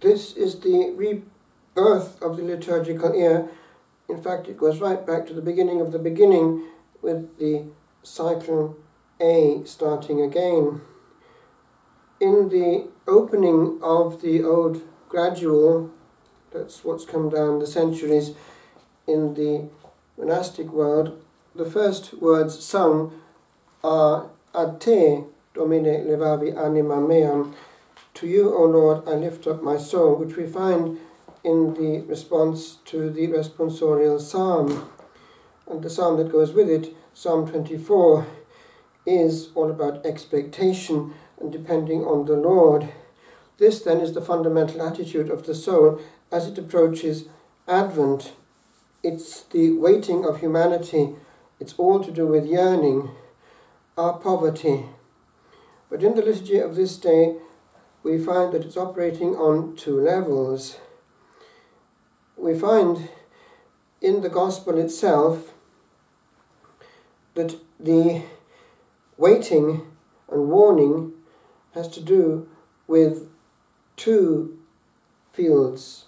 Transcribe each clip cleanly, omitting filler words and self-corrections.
This is the rebirth of the liturgical year. In fact, it goes right back to the beginning of the beginning, with the cycle A starting again. In the opening of the old gradual, that's what's come down the centuries in the monastic world, the first words sung are Ad te, Domine, levavi anima meam. To you, O Lord, I lift up my soul, which we find in the response to the responsorial psalm. And the psalm that goes with it, Psalm 24, is all about expectation and depending on the Lord. This then is the fundamental attitude of the soul as it approaches Advent. It's the waiting of humanity. It's all to do with yearning, our poverty. But in the liturgy of this day, we find that it's operating on two levels. We find in the Gospel itself that the waiting and warning has to do with two fields.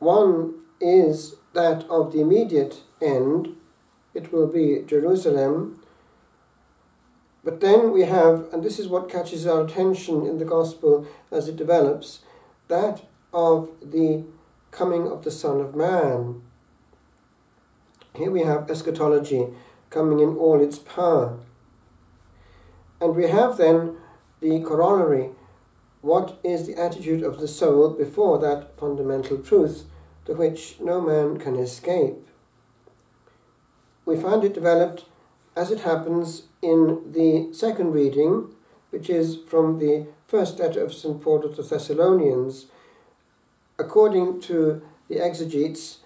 One is that of the immediate end. It will be Jerusalem. But then we have, and this is what catches our attention in the Gospel as it develops, that of the coming of the Son of Man. Here we have eschatology coming in all its power. And we have then the corollary. What is the attitude of the soul before that fundamental truth to which no man can escape? We find it developed as it happens in the second reading, which is from the first letter of St. Paul to the Thessalonians. According to the exegetes,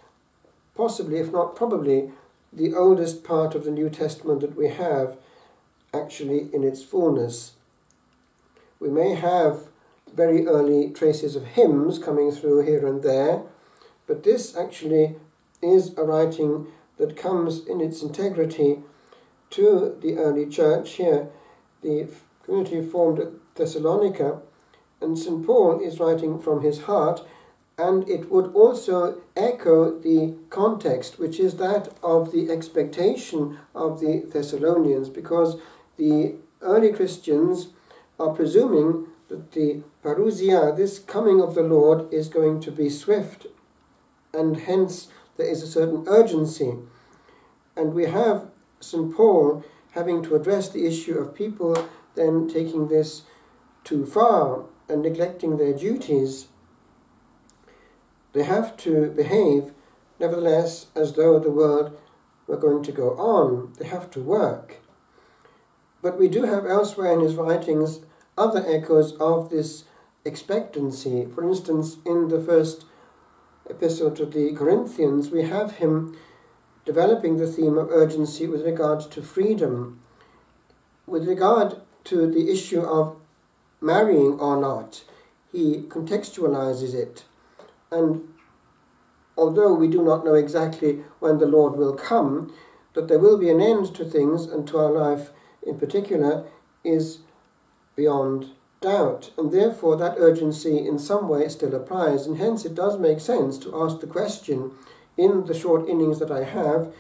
possibly, if not probably, the oldest part of the New Testament that we have, actually in its fullness. We may have very early traces of hymns coming through here and there, but this actually is a writing that comes in its integrity to the early church here, the community formed at Thessalonica, and St. Paul is writing from his heart, and it would also echo the context, which is that of the expectation of the Thessalonians, because the early Christians are presuming that the parousia, this coming of the Lord, is going to be swift, and hence there is a certain urgency. And we have St. Paul having to address the issue of people then taking this too far and neglecting their duties. They have to behave, nevertheless, as though the world were going to go on. They have to work. But we do have elsewhere in his writings other echoes of this expectancy. For instance, in the first epistle to the Corinthians, we have him developing the theme of urgency with regard to freedom. With regard to the issue of marrying or not, he contextualizes it. And although we do not know exactly when the Lord will come, that there will be an end to things and to our life in particular is beyond doubt. And therefore that urgency in some way still applies. And hence it does make sense to ask the question, in the short innings that I have,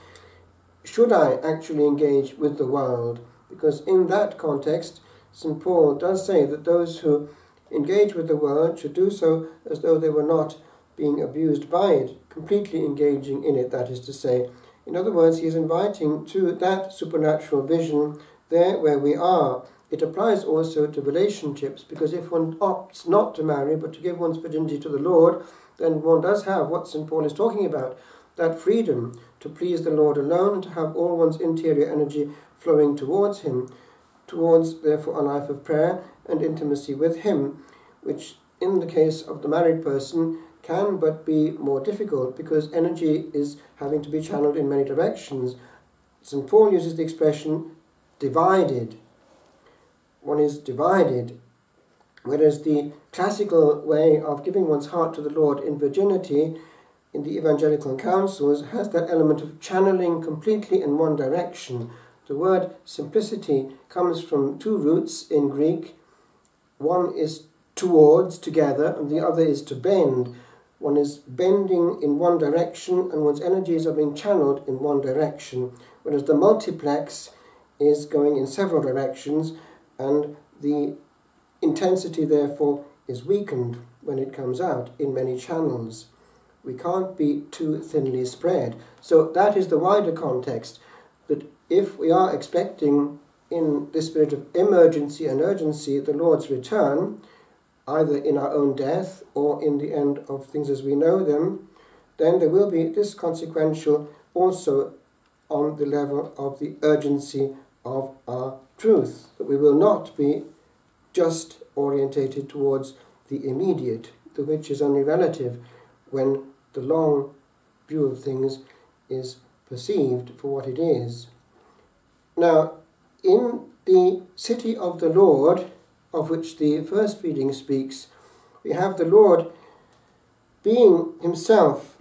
should I actually engage with the world? Because in that context, St. Paul does say that those who engage with the world should do so as though they were not being abused by it, completely engaging in it, that is to say. In other words, he is inviting to that supernatural vision there where we are. It applies also to relationships, because if one opts not to marry but to give one's virginity to the Lord, then one does have what St. Paul is talking about, that freedom to please the Lord alone, to have all one's interior energy flowing towards him, towards, therefore, a life of prayer and intimacy with him, which in the case of the married person can but be more difficult because energy is having to be channeled in many directions. St. Paul uses the expression divided. One is divided, whereas the classical way of giving one's heart to the Lord in virginity in the evangelical councils has that element of channeling completely in one direction. The word simplicity comes from two roots in Greek. One is towards, together, and the other is to bend. One is bending in one direction and one's energies are being channeled in one direction, whereas the multiplex is going in several directions and the intensity therefore is weakened when it comes out in many channels. We can't be too thinly spread. So that is the wider context, that if we are expecting in this spirit of emergency and urgency the Lord's return, either in our own death or in the end of things as we know them, then there will be this consequential also on the level of the urgency of our truth, that we will not be just orientated towards the immediate, the which is only relative when the long view of things is perceived for what it is. Now, in the city of the Lord, of which the first reading speaks, we have the Lord being himself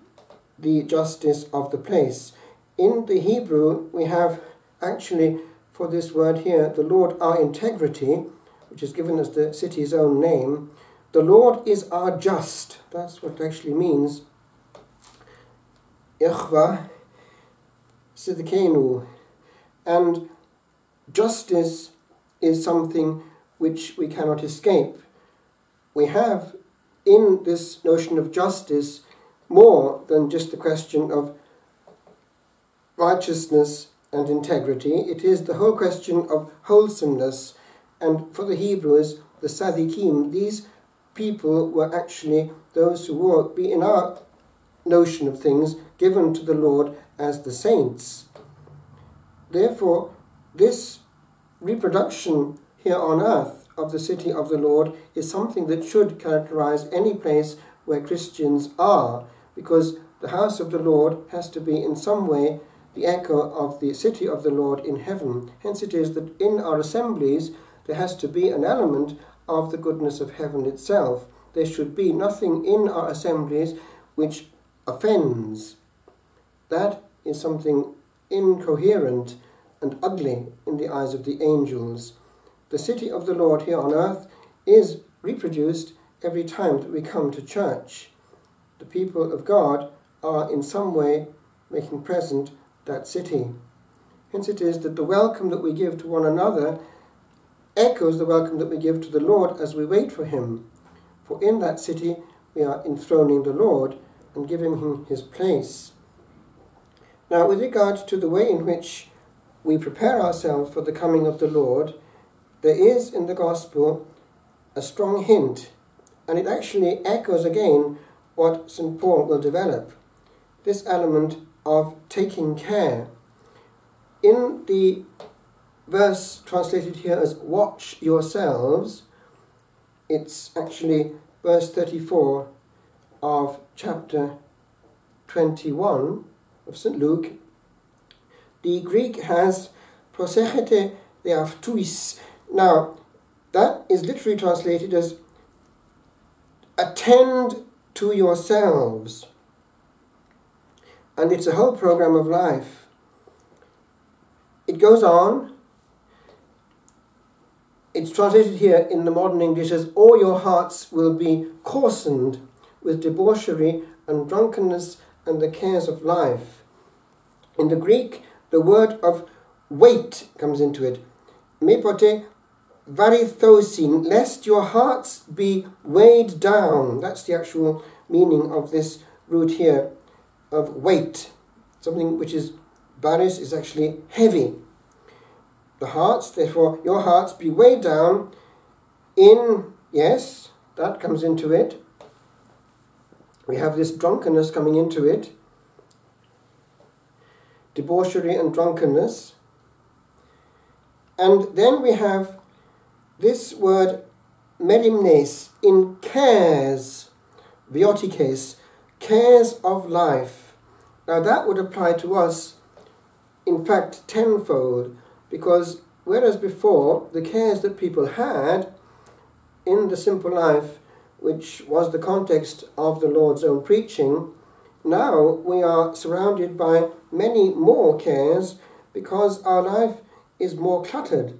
the justice of the place. In the Hebrew, we have actually, for this word here, the Lord our integrity, which is given as the city's own name. The Lord is our just. That's what it actually means. Yahweh Sidkenu. And justice is something which we cannot escape. We have in this notion of justice more than just the question of righteousness and integrity. It is the whole question of wholesomeness. And for the Hebrews, the Sadiqim, these people were actually those who were, in our notion of things, given to the Lord as the saints. Therefore, this reproduction here on earth of the city of the Lord is something that should characterize any place where Christians are, because the house of the Lord has to be in some way the echo of the city of the Lord in heaven. Hence it is that in our assemblies there has to be an element of the goodness of heaven itself. There should be nothing in our assemblies which offends. That is something incoherent and ugly in the eyes of the angels. The city of the Lord here on earth is reproduced every time that we come to church. The people of God are in some way making present that city. Hence it is that the welcome that we give to one another echoes the welcome that we give to the Lord as we wait for him. For in that city we are enthroning the Lord and giving him his place. Now, with regard to the way in which we prepare ourselves for the coming of the Lord, there is in the Gospel a strong hint, and it actually echoes again what St. Paul will develop, this element of taking care. In the verse translated here as watch yourselves, it's actually verse 34 of chapter 21 of St. Luke. The Greek has prosechete leavtuis. Now, that is literally translated as attend to yourselves. And it's a whole program of life. It goes on. It's translated here in the modern English as all your hearts will be coarsened with debauchery and drunkenness and the cares of life. In the Greek, the word of weight comes into it. Mepote varithosin, lest your hearts be weighed down. That's the actual meaning of this root here, of weight. Something which is, baris is actually heavy. The hearts, therefore, your hearts be weighed down in, yes, that comes into it. We have this drunkenness coming into it. Debauchery and drunkenness. And then we have this word merimnes, in cares, biotikes, cares of life. Now that would apply to us, in fact, tenfold, because whereas before the cares that people had in the simple life, which was the context of the Lord's own preaching, now we are surrounded by many more cares because our life is more cluttered.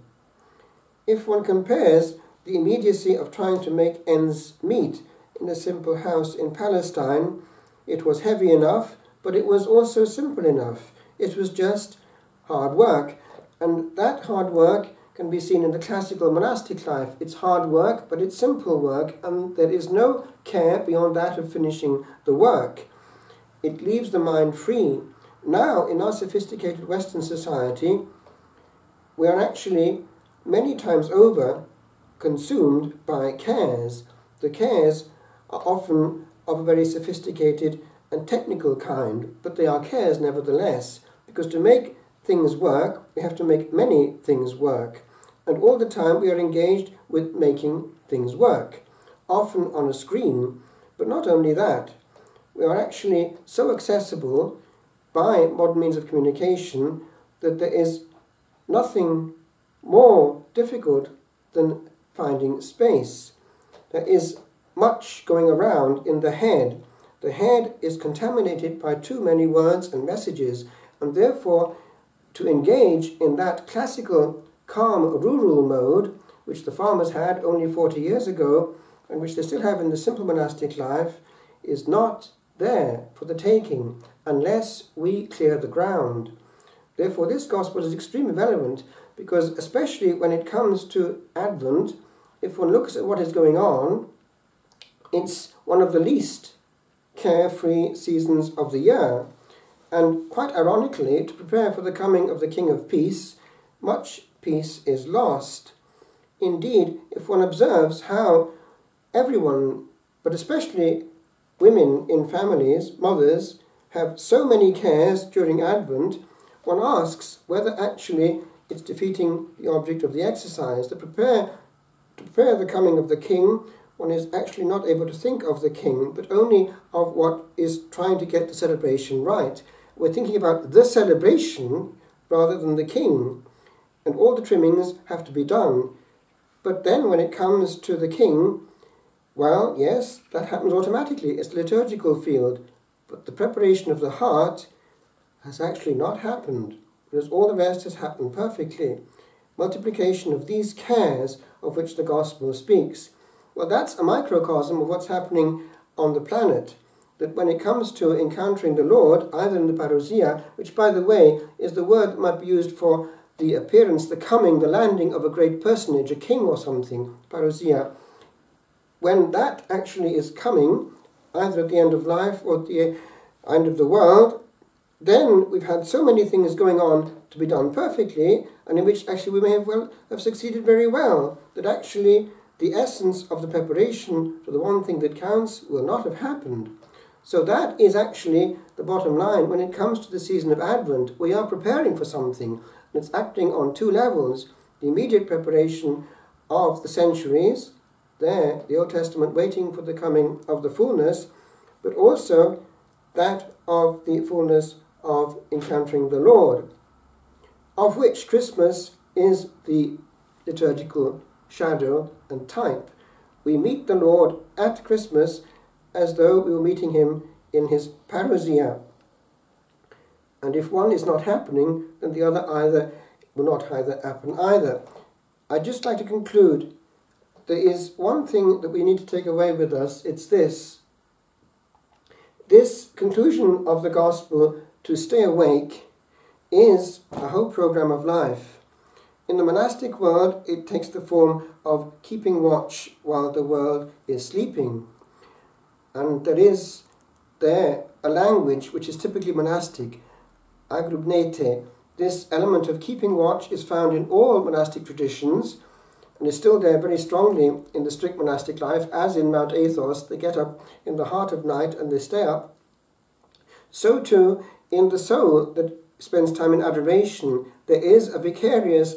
If one compares the immediacy of trying to make ends meet in a simple house in Palestine. It was heavy enough, but it was also simple enough. It was just hard work. And that hard work can be seen in the classical monastic life. It's hard work, but it's simple work, and there is no care beyond that of finishing the work. It leaves the mind free. Now, in our sophisticated Western society, we are actually many times over consumed by cares. The cares are often of a very sophisticated and technical kind, but they are cares nevertheless, because to make things work, we have to make many things work. And all the time we are engaged with making things work, often on a screen. But not only that, we are actually so accessible by modern means of communication that there is nothing more difficult than finding space. There is much going around in the head. The head is contaminated by too many words and messages, and therefore to engage in that classical, calm, rural mode, which the farmers had only 40 years ago, and which they still have in the simple monastic life, is not there for the taking, unless we clear the ground. Therefore, this gospel is extremely relevant, because especially when it comes to Advent, if one looks at what is going on, it's one of the least carefree seasons of the year. And quite ironically, to prepare for the coming of the King of Peace, much peace is lost. Indeed, if one observes how everyone, but especially women in families, mothers, have so many cares during Advent, one asks whether actually it's defeating the object of the exercise. To prepare the coming of the King, one is actually not able to think of the King, but only of what is trying to get the celebration right. We're thinking about the celebration rather than the King, and all the trimmings have to be done. But then when it comes to the King, well, yes, that happens automatically. It's the liturgical field. But the preparation of the heart has actually not happened, because all the rest has happened perfectly. Multiplication of these cares of which the Gospel speaks. Well, that's a microcosm of what's happening on the planet. That when it comes to encountering the Lord, either in the parousia, which, by the way, is the word that might be used for the appearance, the coming, the landing of a great personage, a king or something, parousia, when that actually is coming, either at the end of life or at the end of the world, then we've had so many things going on to be done perfectly, and in which actually we may have succeeded very well, that actually the essence of the preparation for the one thing that counts will not have happened. So that is actually the bottom line. When it comes to the season of Advent, we are preparing for something, and it's acting on two levels. The immediate preparation of the centuries, there, the Old Testament waiting for the coming of the fullness, but also that of the fullness of encountering the Lord, of which Christmas is the liturgical shadow and type. We meet the Lord at Christmas as though we were meeting him in his parousia. And if one is not happening, then the other will not happen either. I'd just like to conclude. There is one thing that we need to take away with us. It's this. This conclusion of the Gospel, to stay awake, is a whole program of life. In the monastic world, it takes the form of keeping watch while the world is sleeping. And there is there a language which is typically monastic, agrugnete. This element of keeping watch is found in all monastic traditions and is still there very strongly in the strict monastic life, as in Mount Athos. They get up in the heart of night and they stay up. So too, in the soul that spends time in adoration, there is a vicarious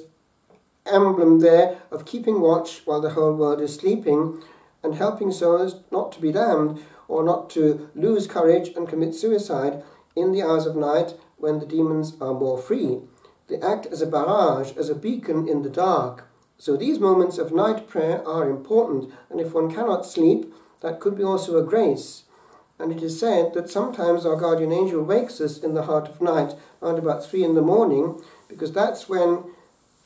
emblem there of keeping watch while the whole world is sleeping, and helping souls not to be damned or not to lose courage and commit suicide in the hours of night when the demons are more free. They act as a barrage, as a beacon in the dark. So these moments of night prayer are important, and if one cannot sleep, that could be also a grace. And it is said that sometimes our guardian angel wakes us in the heart of night, around about 3 in the morning, because that's when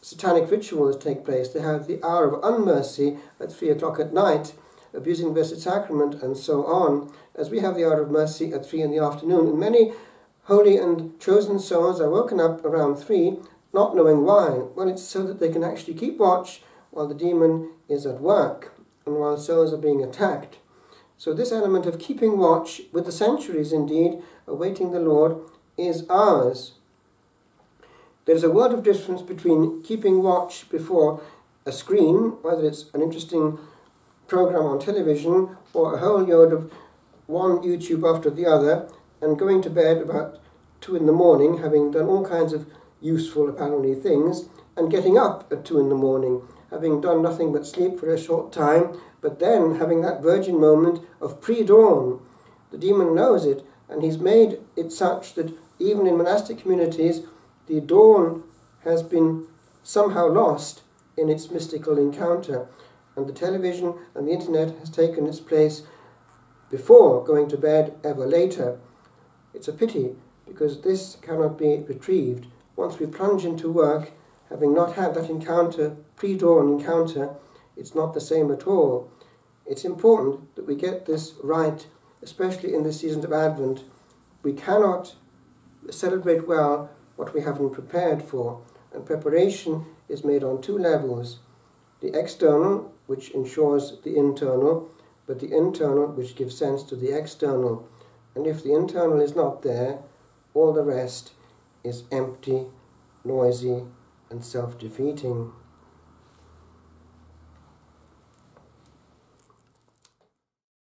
satanic rituals take place. They have the hour of unmercy at 3 o'clock at night, abusing the Blessed Sacrament, and so on, as we have the hour of mercy at 3 in the afternoon. And many holy and chosen souls are woken up around 3, not knowing why. Well, it's so that they can actually keep watch while the demon is at work and while souls are being attacked. So this element of keeping watch, with the centuries indeed, awaiting the Lord, is ours. There's a world of difference between keeping watch before a screen, whether it's an interesting program on television or a whole load of one YouTube after the other, and going to bed about 2 in the morning, having done all kinds of useful, apparently, things, and getting up at 2 in the morning, having done nothing but sleep for a short time, but then having that virgin moment of pre-dawn. The demon knows it, and he's made it such that even in monastic communities, the dawn has been somehow lost in its mystical encounter, and the television and the internet has taken its place before going to bed ever later. It's a pity, because this cannot be retrieved. Once we plunge into work, having not had that encounter, pre-dawn encounter, it's not the same at all. It's important that we get this right, especially in the season of Advent. We cannot celebrate well what we haven't prepared for, and preparation is made on 2 levels. The external, which ensures the internal, but the internal, which gives sense to the external. And if the internal is not there, all the rest is empty, noisy, and self-defeating.